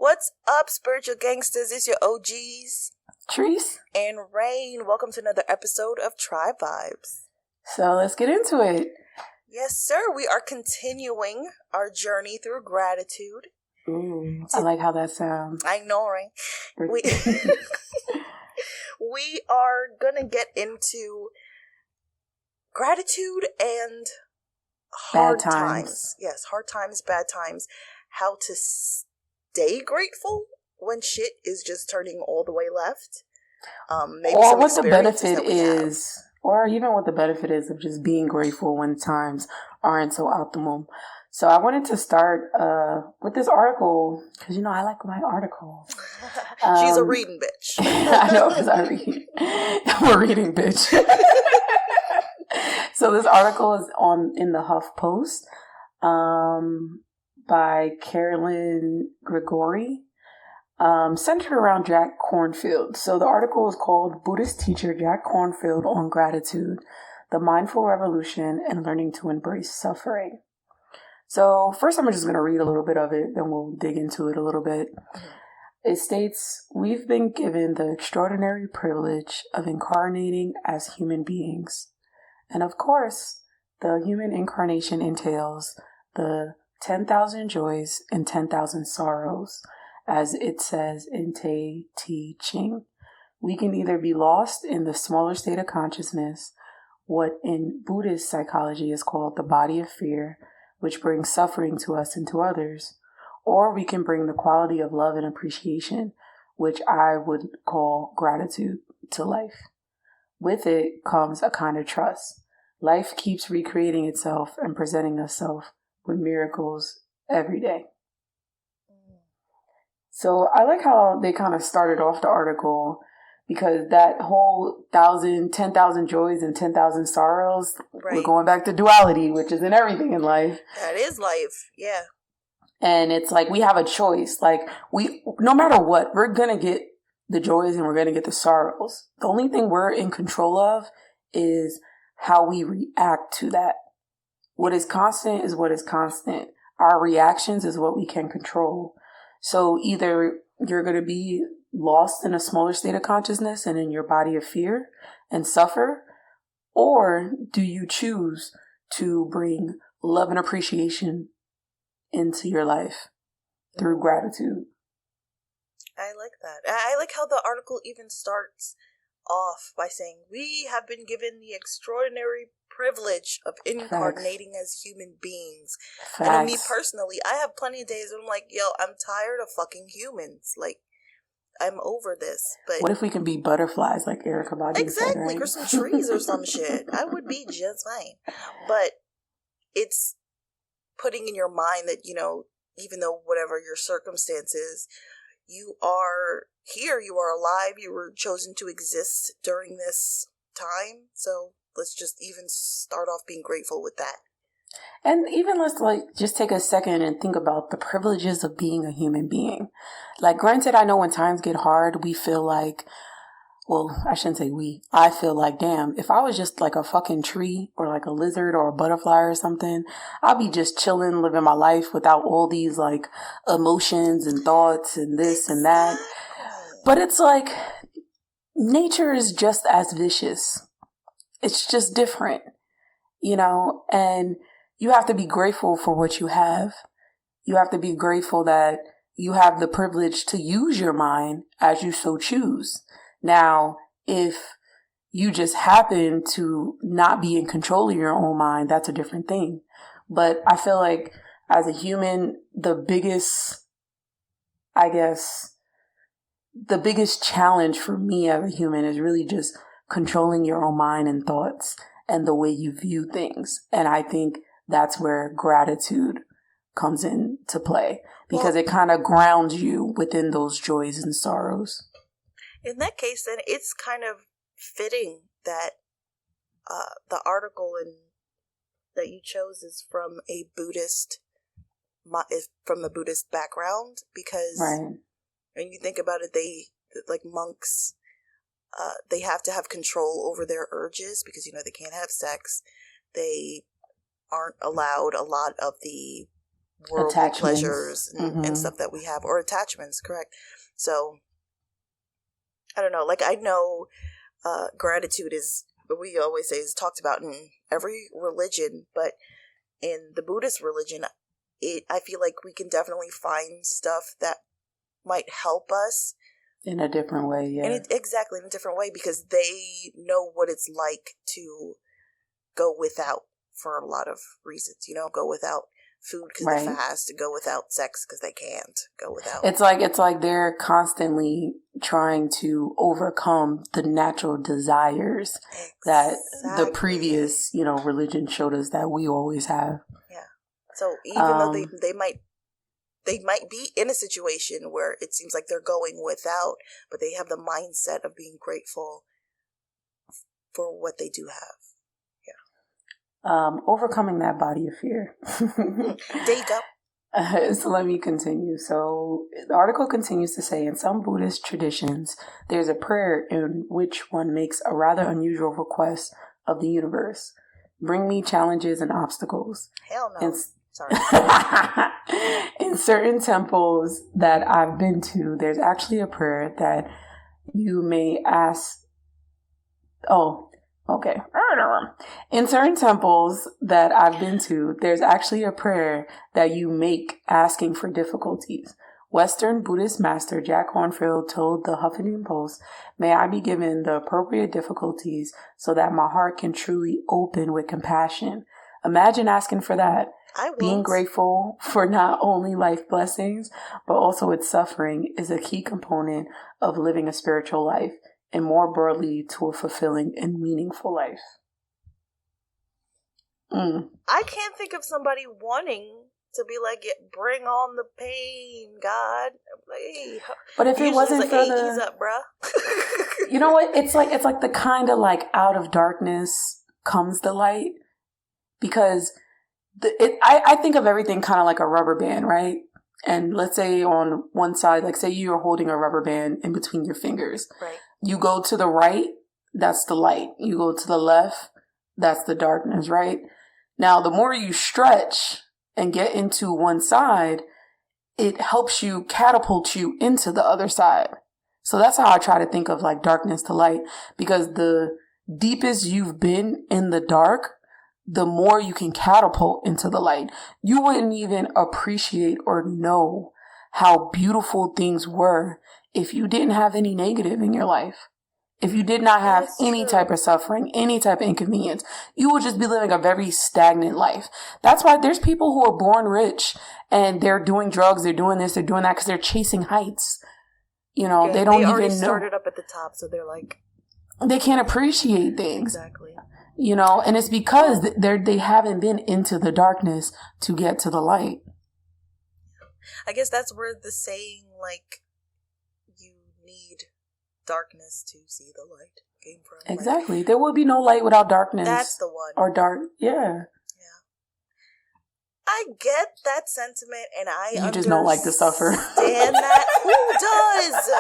What's up, spiritual gangsters? It's your OGs. Trees. And Rain. Welcome to another episode of Trybe Vibes. So let's get into it. Yes, sir. We are continuing our journey through gratitude. Ooh, I like how that sounds. I know, right? We are going to get into gratitude and hard times. Yes, hard times, bad times. How to stay grateful when shit is just turning all the way left. Maybe or some what the benefit is, or even what the benefit is of just being grateful when times aren't so optimal. So I wanted to start with this article because I like my articles. She's a reading bitch. I know because I read. I'm a reading bitch. So this article is in the HuffPost by Carolyn Grigori, centered around Jack Kornfield. So the article is called Buddhist Teacher Jack Kornfield on Gratitude, the Mindful Revolution and Learning to Embrace Suffering. So first I'm just going to read a little bit of it, then we'll dig into it a little bit. It states, we've been given the extraordinary privilege of incarnating as human beings. And of course, the human incarnation entails the 10,000 joys and 10,000 sorrows, as it says in Te Te Ching. We can either be lost in the smaller state of consciousness, what in Buddhist psychology is called the body of fear, which brings suffering to us and to others, or we can bring the quality of love and appreciation, which I would call gratitude, to life. With it comes a kind of trust. Life keeps recreating itself and presenting itself with miracles every day. So I like how they kind of started off the article, because that whole 10,000 joys and 10,000 sorrows, right. We're going back to duality, which is in everything in life. That is life, yeah. And it's like we have a choice. Like no matter what, we're going to get the joys and we're going to get the sorrows. The only thing we're in control of is how we react to that. What is constant is what is constant. Our reactions is what we can control. So either you're going to be lost in a smaller state of consciousness and in your body of fear and suffer, or do you choose to bring love and appreciation into your life through gratitude? I like that. I like how the article even starts off by saying, we have been given the extraordinary privilege of incarnating as human beings. Facts. And me personally, I have plenty of days where I'm like, yo, I'm tired of fucking humans. Like, I'm over this. But what if we can be butterflies like Erykah Badu exactly, said, right? Or some trees or some shit. I would be just fine. But it's putting in your mind that, even though whatever your circumstances, you are here, you are alive, you were chosen to exist during this time. So let's just even start off being grateful with that. And even let's just take a second and think about the privileges of being a human being. Like, granted, I know when times get hard, we feel like, well, I shouldn't say we. I feel like, damn, if I was just like a fucking tree or like a lizard or a butterfly or something, I'd be just chilling, living my life without all these like emotions and thoughts and this and that. But it's like, nature is just as vicious. It's just different, and you have to be grateful for what you have. You have to be grateful that you have the privilege to use your mind as you so choose. Now, if you just happen to not be in control of your own mind, that's a different thing. But I feel like as a human, the biggest challenge for me as a human is really just controlling your own mind and thoughts and the way you view things. And I think that's where gratitude comes into play, because it kind of grounds you within those joys and sorrows. In that case, then it's kind of fitting that the article that you chose is from a Buddhist background, because right. When you think about it, they, like monks, they have to have control over their urges because, they can't have sex. They aren't allowed a lot of the worldly pleasures and stuff that we have, or attachments, correct? So, I don't know. Like, I know gratitude is, we always say, is talked about in every religion, but in the Buddhist religion, I feel like we can definitely find stuff that might help us in a different way, yeah. Exactly, in a different way, because they know what it's like to go without for a lot of reasons. Go without food because they fast, to go without sex because they can't, go without. It's like they're constantly trying to overcome the natural desires that the previous, religion showed us that we always have. Yeah. So even though they might be in a situation where it seems like they're going without, but they have the mindset of being grateful for what they do have. Overcoming that body of fear. There you go. So let me continue. So the article continues to say, in some Buddhist traditions, there's a prayer in which one makes a rather unusual request of the universe. Bring me challenges and obstacles. Hell no. Sorry. In certain temples that I've been to, there's actually a prayer that you may ask. Okay. In certain temples that I've been to, there's actually a prayer that you make asking for difficulties. Western Buddhist master Jack Kornfield told the Huffington Post, "May I be given the appropriate difficulties so that my heart can truly open with compassion." Imagine asking for that. Being grateful for not only life blessings, but also its suffering is a key component of living a spiritual life, and more broadly to a fulfilling and meaningful life. I can't think of somebody wanting to be like, bring on the pain, God. Hey. But if it wasn't for ease up, bruh. You know what? It's like the kind of like out of darkness comes the light, because I think of everything kind of like a rubber band, right? And let's say on one side, like say you're holding a rubber band in between your fingers. Right. You go to the right, that's the light. You go to the left, that's the darkness, right? Now, the more you stretch and get into one side, it helps you catapult you into the other side. So that's how I try to think of like darkness to light, because the deepest you've been in the dark, the more you can catapult into the light. You wouldn't even appreciate or know how beautiful things were if you didn't have any negative in your life. If you did not have any type of suffering, any type of inconvenience, you would just be living a very stagnant life. That's why there's people who are born rich and they're doing drugs, they're doing this, they're doing that because they're chasing heights. They don't even know. They started up at the top, so they're like, they can't appreciate things. Exactly. And it's because they haven't been into the darkness to get to the light. I guess that's where the saying, like, you need darkness to see the light came from. Exactly. Like, there would be no light without darkness. That's the one. Or dark. Yeah. I get that sentiment, and you just don't like to suffer. Understand that? Who does?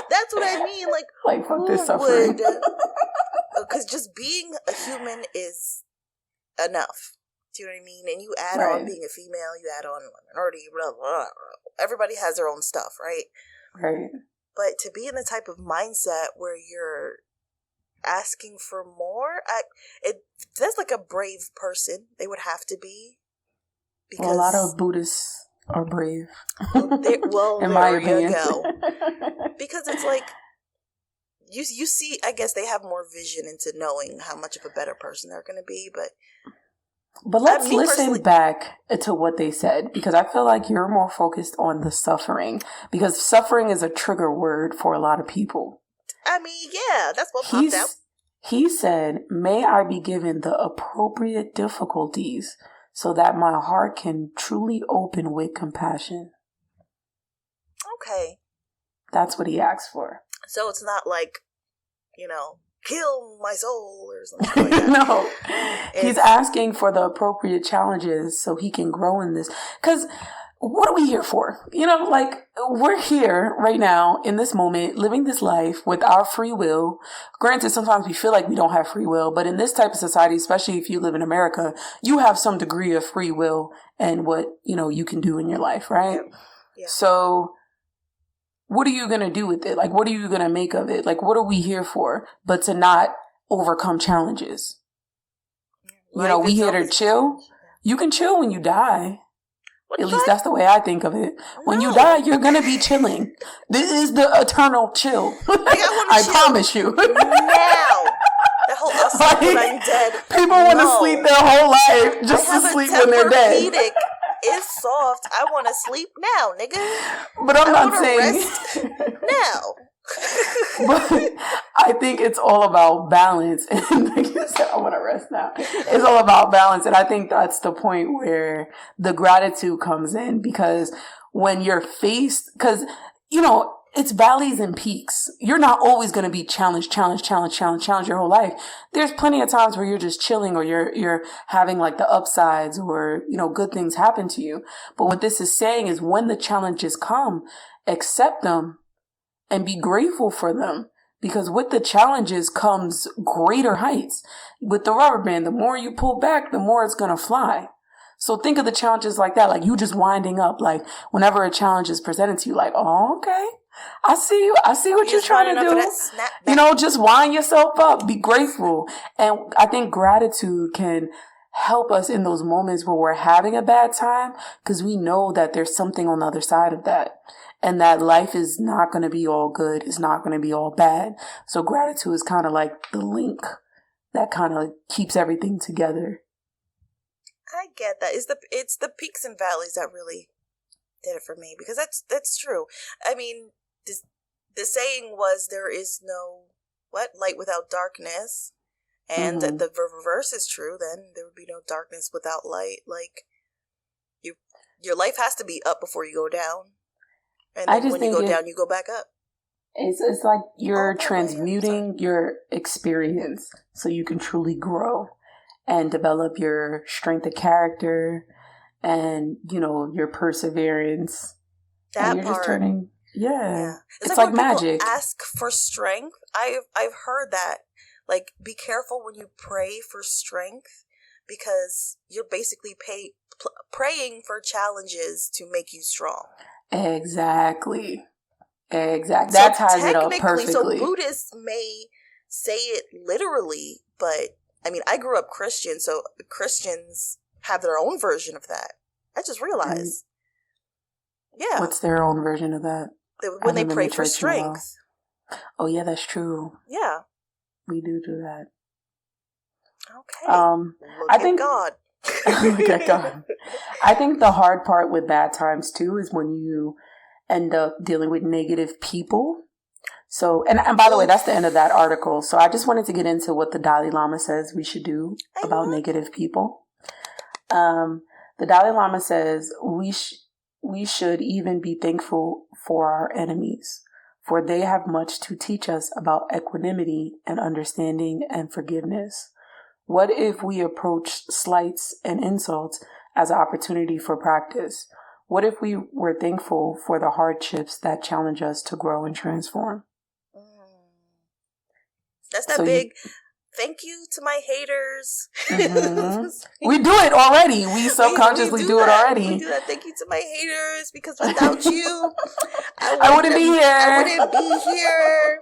That's what I mean. Like fuck this suffering. Because just being a human is enough. Do you know what I mean? And you add on being a female, you add on minority, blah, blah, blah. Everybody has their own stuff, right? Right. But to be in the type of mindset where you're asking for more, that's like a brave person. They would have to be. Because a lot of Buddhists are brave. In my opinion. Go. Because it's like, you see, I guess they have more vision into knowing how much of a better person they're going to be, But let's listen back to what they said, because I feel like you're more focused on the suffering, because suffering is a trigger word for a lot of people. I mean, yeah, that's what popped out. He said, "May I be given the appropriate difficulties so that my heart can truly open with compassion." Okay. That's what he asked for. So it's not like, kill my soul or something like that. No. He's asking for the appropriate challenges so he can grow in this. Because what are we here for? Like, we're here right now in this moment, living this life with our free will. Granted, sometimes we feel like we don't have free will, but in this type of society, especially if you live in America, you have some degree of free will and what, you can do in your life, right? Yeah. So what are you going to do with it? Like, what are you going to make of it? Like, what are we here for? But to not overcome challenges. We here to chill. You can chill when you die. At least that's the way I think of it. When you die, you're going to be chilling. This is the eternal chill. I promise you. Now. That whole us when I'm dead. People want to sleep their whole life just to sleep when they're dead. It's soft. I want to sleep now, nigga. But I'm not saying rest now. But I think it's all about balance. And like you said, I want to rest now. It's all about balance. And I think that's the point where the gratitude comes in, because when you're faced, because, it's valleys and peaks. You're not always going to be challenged your whole life. There's plenty of times where you're just chilling, or you're having like the upsides, or, good things happen to you. But what this is saying is, when the challenges come, accept them and be grateful for them, because with the challenges comes greater heights. With the rubber band, the more you pull back, the more it's going to fly. So think of the challenges like that, like you just winding up, like whenever a challenge is presented to you, like, oh, okay, I see you. I see what you're trying to do. Just wind yourself up, be grateful. And I think gratitude can help us in those moments where we're having a bad time, because we know that there's something on the other side of that. And that life is not going to be all good. It's not going to be all bad. So gratitude is kind of like the link that kind of keeps everything together. I get that. It's the peaks and valleys that really did it for me, because that's true. I mean, the saying was, there is no light without darkness, and the reverse is true. Then there would be no darkness without light. Like, your life has to be up before you go down. And then when you go down, you go back up. It's like you're transmuting your experience so you can truly grow and develop your strength of character and, your perseverance. That and you're part. Just turning, yeah. It's like like magic. Ask for strength. I've heard that. Like, be careful when you pray for strength, because you're basically praying for challenges to make you strong. Exactly. That ties it up perfectly. So Buddhists may say it literally, but I mean, I grew up Christian, so Christians have their own version of that. I just realized. Yeah. What's their own version of that? When they pray for strength. Oh, yeah, that's true. Yeah. We do that. Okay. I think God. Look at God. I think the hard part with bad times too is when you end up dealing with negative people. So, and by the way, that's the end of that article. So I just wanted to get into what the Dalai Lama says we should do about negative people. The Dalai Lama says we should even be thankful for our enemies, for they have much to teach us about equanimity and understanding and forgiveness. What if we approach slights and insults as an opportunity for practice? What if we were thankful for the hardships that challenge us to grow and transform? That's that big thank you to my haters. Mm-hmm. We do it already. We subconsciously do it already. We do that. Thank you to my haters, because without you, I wouldn't be here. I wouldn't be here.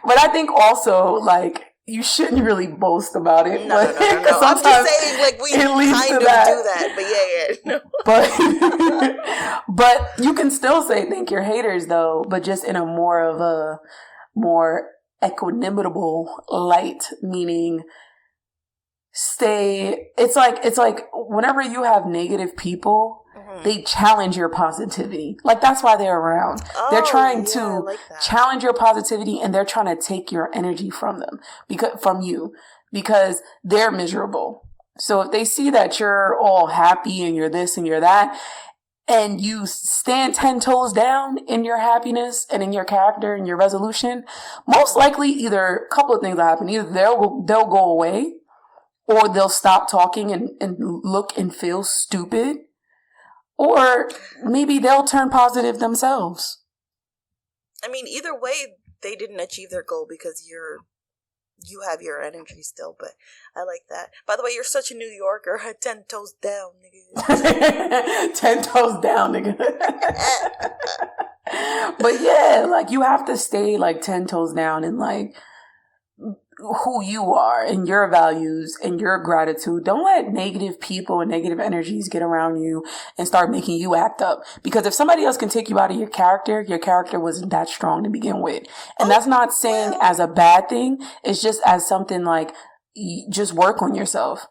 But I think also, like, you shouldn't really boast about it. No. I'm just saying, like, we kind of do that. But yeah. But you can still say thank your haters, though, but just in a more equanimable light, meaning it's like whenever you have negative people, they challenge your positivity. Like, that's why they're around. They're trying to challenge your positivity, and they're trying to take your energy from you because they're miserable. So if they see that you're all happy and you're this and you're that, and you stand 10 toes down in your happiness and in your character and your resolution, most likely either a couple of things will happen. Either they'll go away, or they'll stop talking and look and feel stupid. Or maybe they'll turn positive themselves. I mean, either way, they didn't achieve their goal because you have your energy still, but I like that. By the way, you're such a New Yorker. 10 toes down, nigga. 10 toes down, nigga. But yeah, like you have to stay like 10 toes down and like who you are and your values and your gratitude. Don't let negative people and negative energies get around you and start making you act up. Because if somebody else can take you out of your character wasn't that strong to begin with. And that's not saying as a bad thing. It's just as something like, just work on yourself.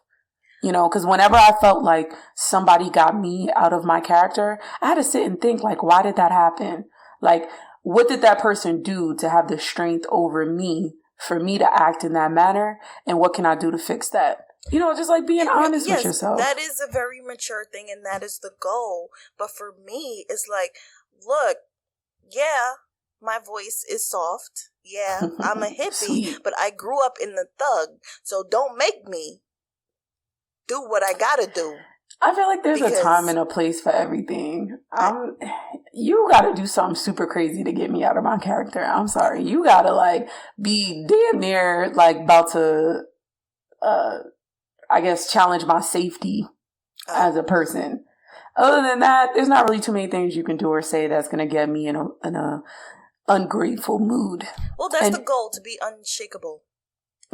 You know, because whenever I felt like somebody got me out of my character, I had to sit and think like, why did that happen? Like, what did that person do to have the strength over me for me to act in that manner, and what can I do to fix that? You know, just like being honest with yourself. That is a very mature thing, and that is the goal. But for me, it's like, look, yeah, my voice is soft. Yeah, I'm a hippie, but I grew up in the thug, so don't make me do what I gotta do. I feel like there's a time and a place for everything. You gotta do something super crazy to get me out of my character. I'm sorry. You gotta like be damn near like about to, I guess, challenge my safety as a person. Other than that, there's not really too many things you can do or say that's gonna get me in a ungrateful mood. Well, that's the goal, to be unshakable.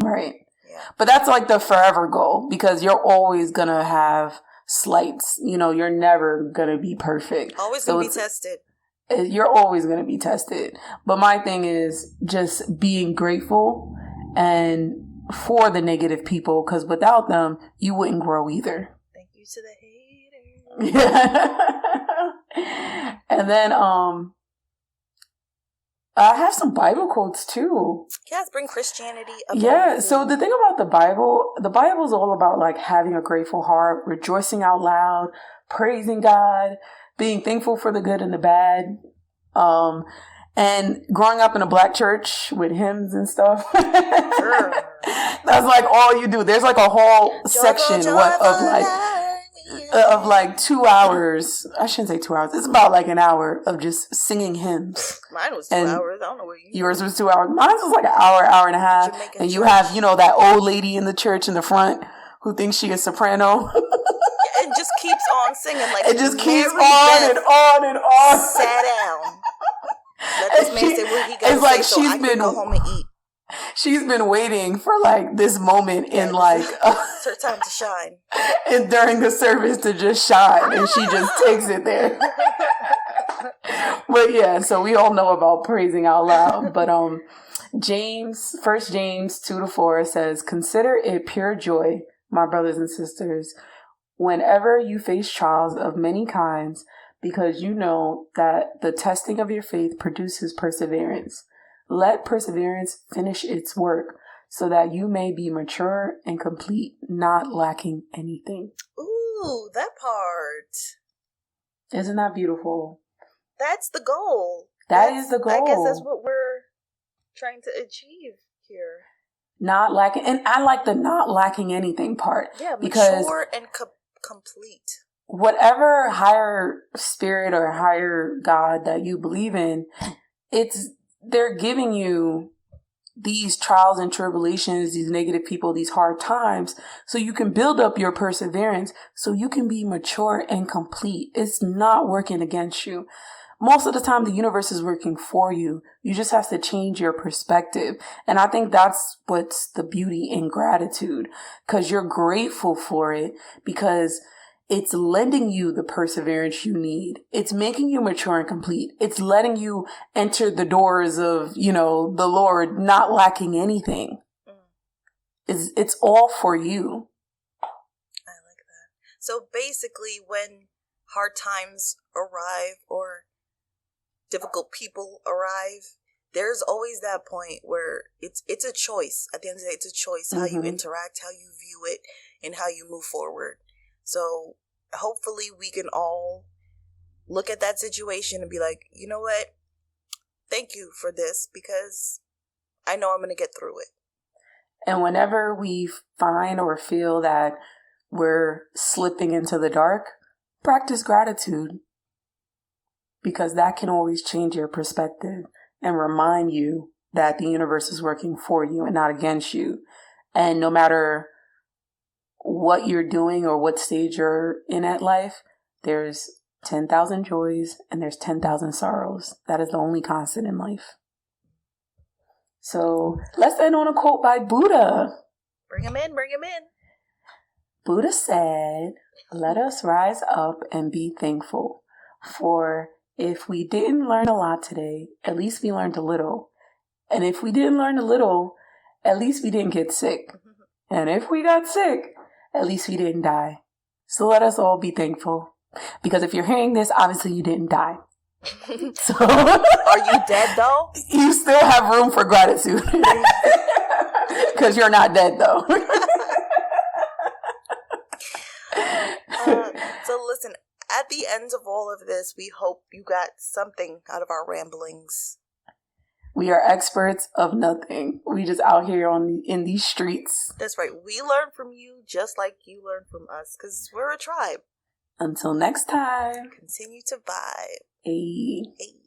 Right. Yeah. But that's like the forever goal, because you're always gonna have slights. You know, you're never gonna be perfect. Always gonna be tested. You're always gonna be tested. But my thing is just being grateful and for the negative people, because without them, you wouldn't grow either. Thank you to the haters. Yeah. And then I have some Bible quotes too. Yes, bring Christianity up. Yeah, so the thing about the Bible is all about like having a grateful heart, rejoicing out loud, praising God, being thankful for the good and the bad. And growing up in a black church with hymns and stuff. Sure. That's like all you do. There's like a whole section of like 2 hours. I shouldn't say 2 hours. It's about like an hour of just singing hymns. Mine was 2 hours. I don't know what yours was 2 hours. Mine was like an hour and a half. Jamaican and you have, you know, that old lady in the church in the front who thinks she is soprano. It just keeps on singing. Like it just keeps on and on and on. Sat down. Let this man say what he got to say so I can go home and eat. She's been waiting for like this moment in like it's her time to shine. And during the service to just shine, and she just takes it there. But yeah, so we all know about praising out loud. But 1 James 2-4 says, "Consider it pure joy, my brothers and sisters, whenever you face trials of many kinds, because you know that the testing of your faith produces perseverance. Let perseverance finish its work, so that you may be mature and complete, not lacking anything." Ooh, that part. Isn't that beautiful? That's the goal. That is the goal. I guess that's what we're trying to achieve here. Not lacking. And I like the not lacking anything part. Yeah, mature and complete. Whatever higher spirit or higher God that you believe in, they're giving you these trials and tribulations, these negative people, these hard times, so you can build up your perseverance, so you can be mature and complete. It's not working against you. Most of the time, the universe is working for you. You just have to change your perspective. And I think that's what's the beauty in gratitude, because you're grateful for it, because it's lending you the perseverance you need. It's making you mature and complete. It's letting you enter the doors of, you know, the Lord, not lacking anything. It's all for you. I like that. So basically, when hard times arrive or difficult people arrive, there's always that point where it's a choice. At the end of the day, it's a choice how you interact, how you view it, and how you move forward. So hopefully we can all look at that situation and be like, you know what? Thank you for this, because I know I'm going to get through it. And whenever we find or feel that we're slipping into the dark, practice gratitude, because that can always change your perspective and remind you that the universe is working for you and not against you. And no matter what you're doing or what stage you're in at life, there's 10,000 joys and there's 10,000 sorrows. That is the only constant in life. So let's end on a quote by Buddha. Bring him in, bring him in. Buddha said, "Let us rise up and be thankful. For if we didn't learn a lot today, at least we learned a little. And if we didn't learn a little, at least we didn't get sick. And if we got sick, at least we didn't die. So let us all be thankful. Because if you're hearing this, obviously you didn't die. So are you dead though? You still have room for gratitude. Because you're not dead though." So listen, at the end of all of this, we hope you got something out of our ramblings. We are experts of nothing. We just out here in these streets. That's right. We learn from you just like you learn from us, because we're a tribe. Until next time. Continue to vibe. Hey. Hey.